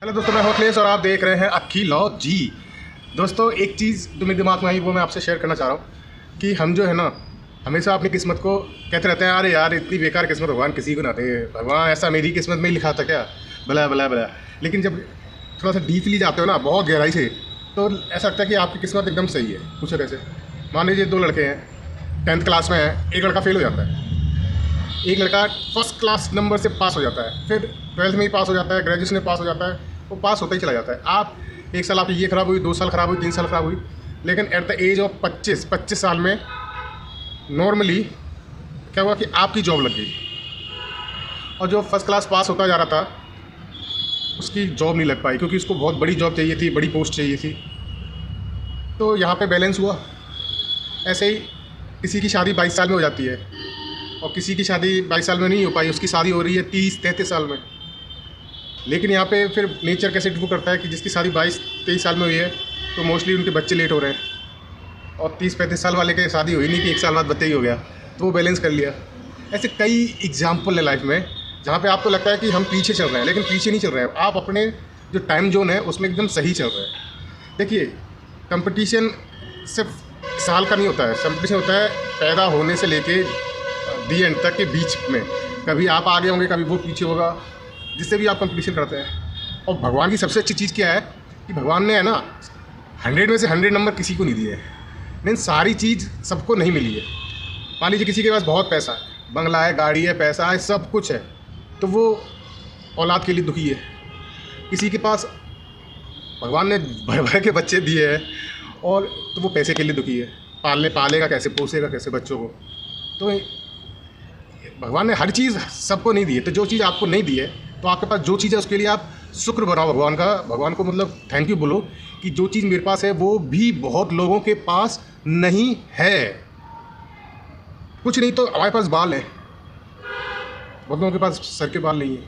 Hello दोस्तों, मैं हूं अखिलेश और आप देख रहे हैं अखिलौजी। दोस्तों, एक चीज़ जो मेरे दिमाग में आई वो मैं आपसे शेयर करना चाह रहा हूँ कि हम जो है ना, हमेशा अपनी किस्मत को कहते रहते हैं, अरे यार इतनी बेकार किस्मत भगवान किसी को ना दे, भगवान ऐसा मेरी किस्मत में ही लिखा था क्या, भला भला भला। लेकिन जब थोड़ा सा डीपली जाते हो ना, बहुत गहराई से, तो ऐसा लगता है कि आपकी किस्मत एकदम सही है। पूछो कैसे? मान लीजिए दो लड़के हैं, 10th क्लास में हैं, एक लड़का फेल हो जाता है, एक लड़का फर्स्ट क्लास नंबर से पास हो जाता है, फिर 12th में ही पास हो जाता है, ग्रेजुएशन में पास हो जाता है, वो पास होता ही चला जाता है। आप एक साल आपकी ये ख़राब हुई, 2 साल ख़राब हुई, 3 साल ख़राब हुई, लेकिन एट द एज ऑफ 25 साल में नॉर्मली क्या हुआ कि आपकी जॉब लग गई, और जो फर्स्ट क्लास पास होता जा रहा था उसकी जॉब नहीं लग पाई, क्योंकि उसको बहुत बड़ी जॉब चाहिए थी, बड़ी पोस्ट चाहिए थी। तो यहाँ पे बैलेंस हुआ। ऐसे ही किसी की शादी 22 साल में हो जाती है, और किसी की शादी 22 साल में नहीं हो पाई, उसकी शादी हो रही है 30-33 साल में। लेकिन यहाँ पे फिर नेचर कैसे वो करता है कि जिसकी शादी 22-23 साल में हुई है, तो मोस्टली उनके बच्चे लेट हो रहे हैं, और 30-35 साल वाले की शादी हुई नहीं कि 1 साल बाद बच्चे ही हो गया, तो वो बैलेंस कर लिया। ऐसे कई एग्जाम्पल है लाइफ में जहाँ पे आपको लगता है कि हम पीछे चल रहे हैं, लेकिन पीछे नहीं चल रहे हैं, आप अपने जो टाइम जोन है उसमें एकदम सही चल रहे हैं। देखिए, कंपटीशन सिर्फ साल का नहीं होता है, कंपटीशन होता है पैदा होने से लेके दी एंड तक के बीच में। कभी आप आगे होंगे, कभी वो पीछे होगा, जिससे भी आप कंपटीशन करते हैं। और भगवान की सबसे अच्छी चीज़ क्या है कि भगवान ने है ना 100 में से 100 नंबर किसी को नहीं दिए हैं। लेकिन सारी चीज़ सबको नहीं मिली है। मान लीजिए किसी के पास बहुत पैसा है, बंगला है, गाड़ी है, पैसा है, सब कुछ है, तो वो औलाद के लिए दुखी है। किसी के पास भगवान ने भर भर के बच्चे दिए हैं, और तो वो पैसे के लिए दुखी है, पालेगा कैसे, पोसेगा कैसे बच्चों को। तो भगवान ने हर चीज़ सबको नहीं दी है। तो जो चीज़ आपको नहीं दी है, तो आपके पास जो चीज़ है उसके लिए आप शुक्र बनाओ भगवान का, भगवान को मतलब थैंक यू बोलो कि जो चीज़ मेरे पास है वो भी बहुत लोगों के पास नहीं है। कुछ नहीं तो हमारे पास बाल है, बहुत लोगों के पास सर के बाल नहीं है।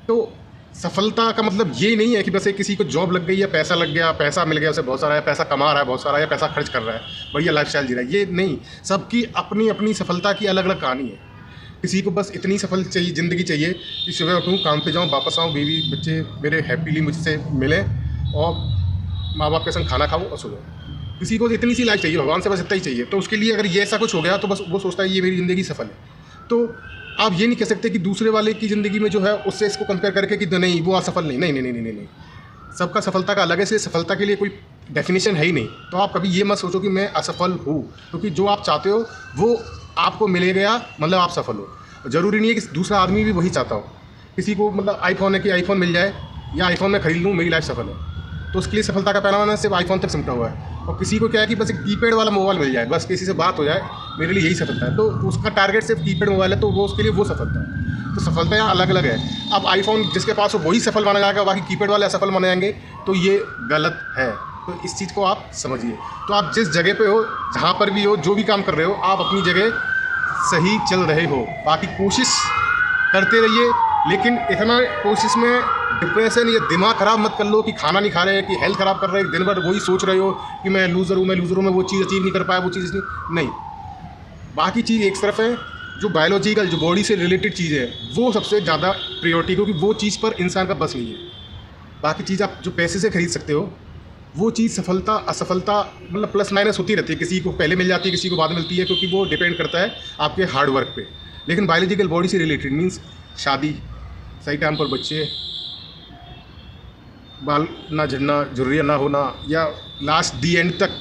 तो सफलता का मतलब ये नहीं है कि बस एक किसी को जॉब लग गई या पैसा लग गया, पैसा मिल गया, उसे बहुत सारा है, पैसा कमा रहा है बहुत सारा, या पैसा खर्च कर रहा है, बढ़िया लाइफस्टाइल जी रहा है, ये नहीं। सबकी अपनी अपनी सफलता की अलग अलग कहानी है। किसी को बस इतनी सफल चाहिए ज़िंदगी चाहिए कि सुबह उठूँ, काम पे जाऊँ, वापस आऊँ, बीवी बच्चे मेरे हैप्पीली मुझसे मिलें, और माँ बाप के संग खाना खाऊँ और सो जाऊँ। किसी को इतनी सी लाइफ चाहिए, भगवान से बस इतना ही चाहिए। तो उसके लिए अगर ये ऐसा कुछ हो गया, तो बस वो सोचता है ये मेरी ज़िंदगी सफल है। तो आप ये नहीं कह सकते कि दूसरे वाले की ज़िंदगी में जो है उससे इसको कंपेयर करके कि नहीं वो असफल नहीं, नहीं नहीं नहीं नहीं नहीं। सबका सफलता का अलग है, इसलिए सफलता के लिए कोई डेफिनेशन है ही नहीं। तो आप कभी ये मत सोचो कि मैं असफल हूँ, क्योंकि जो आप चाहते हो वो आपको मिलेगा, मतलब आप सफल हो। ज़रूरी नहीं है कि दूसरा आदमी भी वही चाहता हो। किसी को मतलब आईफोन है कि आईफोन मिल जाए, या आईफोन में खरीद लूँ, मेरी लाइफ सफल है, तो उसके लिए सफलता का पैमाना सिर्फ आईफोन तक सिमटा हुआ है। और किसी को क्या है कि बस एक कीपैड वाला मोबाइल मिल जाए, बस किसी से बात हो जाए, मेरे लिए यही सफलता है। तो उसका टारगेट सिर्फ कीपैड मोबाइल है, तो वो उसके लिए वो सफलता है। तो सफलता यहाँ अलग अलग है। अब आईफोन जिसके पास हो वही सफल माना जाएगा, बाकी कीपैड वाले असफल माने जाएंगे, तो ये गलत है। तो इस चीज़ को आप समझिए। तो आप जिस जगह पे हो, जहाँ पर भी हो, जो भी काम कर रहे हो, आप अपनी जगह सही चल रहे हो। बाकी कोशिश करते रहिए, लेकिन इतना कोशिश में डिप्रेशन या दिमाग ख़राब मत कर लो कि खाना नहीं खा रहे, कि हेल्थ ख़राब कर रहे हैं, दिन भर वही सोच रहे हो कि मैं लूज़र हूँ, मैं लूज़र हूँ, मैं वो चीज़ अचीव नहीं कर पाया, वो चीज़ नहीं। बाकी चीज़ एक तरफ है, जो बायोलॉजिकल, जो बॉडी से रिलेटेड चीज़ है, वो सबसे ज़्यादा प्रियोरिटी, क्योंकि वो चीज़ पर इंसान का बस नहीं है। बाकी चीज़ आप जो पैसे से खरीद सकते हो, वो चीज़ सफलता असफलता मतलब प्लस माइनस होती रहती है। किसी को पहले मिल जाती है, किसी को बाद मिलती है, क्योंकि वो डिपेंड करता है आपके हार्ड वर्क पे। लेकिन बायोलॉजिकल बॉडी से रिलेटेड मीन्स शादी, सही टाइम पर बच्चे, बाल ना झड़ना, झुर्रियाँ ना होना, या लास्ट दी एंड तक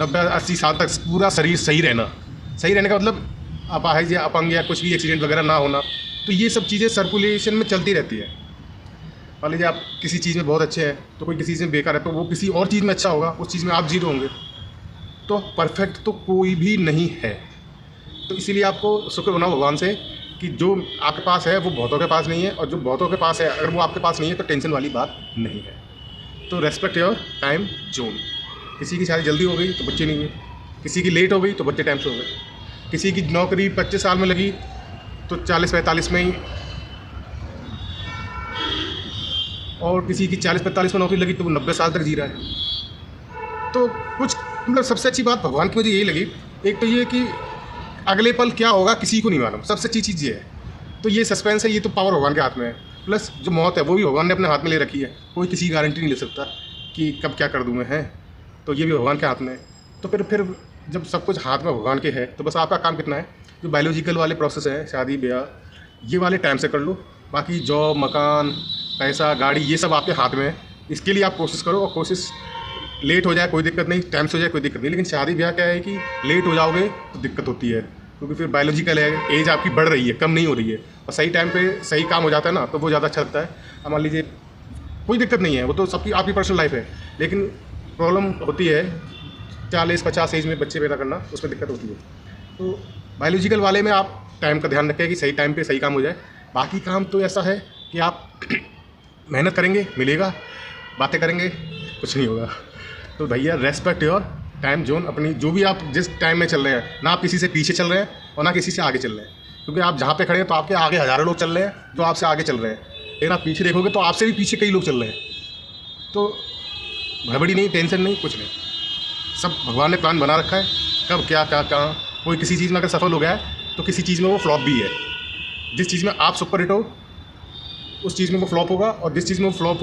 90-80 साल तक पूरा शरीर सही रहना। सही रहने का मतलब अपाहिज या अपंग या कुछ भी एक्सीडेंट वगैरह ना होना। तो ये सब चीज़ें सर्कुलेशन में चलती रहती है। मान लीजिए आप किसी चीज़ में बहुत अच्छे हैं, तो कोई किसी चीज़ में बेकार है, तो वो किसी और चीज़ में अच्छा होगा, उस चीज़ में आप जीरो होंगे। तो परफेक्ट तो कोई भी नहीं है। तो इसीलिए आपको शुक्र बनाओ भगवान से कि जो आपके पास है वो बहुतों के पास नहीं है, और जो बहुतों के पास है अगर वो आपके पास नहीं है तो टेंशन वाली बात नहीं है। तो रेस्पेक्ट योर टाइम जोन। किसी की शादी जल्दी हो गई तो बच्चे नहीं हुए, किसी की लेट हो गई तो बच्चे टाइम से हो गए, किसी की नौकरी 25 साल में लगी तो 40-45 में ही, और किसी की 40-45 में नौकरी लगी तो वो 90 साल तक जी रहा है। तो कुछ मतलब सबसे अच्छी बात भगवान की मुझे यही लगी, एक तो ये कि अगले पल क्या होगा किसी को नहीं मालूम, सबसे अच्छी चीज़ ये है। तो ये सस्पेंस है, ये तो पावर भगवान के हाथ में है। प्लस जो मौत है वो भी भगवान ने अपने हाथ में ले रखी है, कोई किसी की गारंटी नहीं ले सकता कि कब क्या कर दूँ मैं, है तो ये भी भगवान के हाथ में है। तो फिर जब सब कुछ हाथ में भगवान के है तो बस आपका काम कितना है, जो बायोलॉजिकल वाले प्रोसेस है, शादी ब्याह, ये वाले टाइम से कर लो। बाकी जॉब, मकान, पैसा, गाड़ी, ये सब आपके हाथ में है। इसके लिए आप कोशिश करो, और कोशिश लेट हो जाए कोई दिक्कत नहीं, टाइम से हो जाए कोई दिक्कत नहीं, लेकिन शादी ब्याह क्या है कि लेट हो जाओगे तो दिक्कत होती है, क्योंकि फिर बायोलॉजिकल है, एज आपकी बढ़ रही है, कम नहीं हो रही है। और सही टाइम पे सही काम हो जाता है ना, तो वो ज़्यादा अच्छा लगता है। अब मान लीजिए कोई दिक्कत नहीं है, वो तो सबकी आपकी पर्सनल लाइफ है, लेकिन प्रॉब्लम होती है 40-50 एज में बच्चे पैदा करना, उसमें दिक्कत होती है। तो बायोलॉजिकल वाले में आप टाइम का ध्यान रखें कि सही टाइम पे सही काम हो जाए। बाकी काम तो ऐसा है कि आप मेहनत करेंगे मिलेगा, बातें करेंगे कुछ नहीं होगा। तो भैया रेस्पेक्ट योर टाइम जोन, अपनी जो भी आप जिस टाइम में चल रहे हैं ना, आप किसी से पीछे चल रहे हैं और ना किसी से आगे चल रहे हैं, क्योंकि आप जहाँ पे खड़े हैं तो आपके आगे हज़ारों लोग चल रहे हैं जो आपसे आगे चल रहे हैं, लेकिन आप पीछे देखोगे तो आपसे भी पीछे कई लोग चल रहे हैं। तो हड़बड़ी नहीं, टेंशन नहीं, कुछ नहीं, सब भगवान ने प्लान बना रखा है, कब क्या क्या कहाँ। कोई किसी चीज़ में अगर सफल हो गया है तो किसी चीज़ में वो फ्लॉप भी है। जिस चीज़ में आप सुपर हिट हो उस चीज़ में वो फ्लॉप होगा, और जिस चीज़ में वो फ्लॉप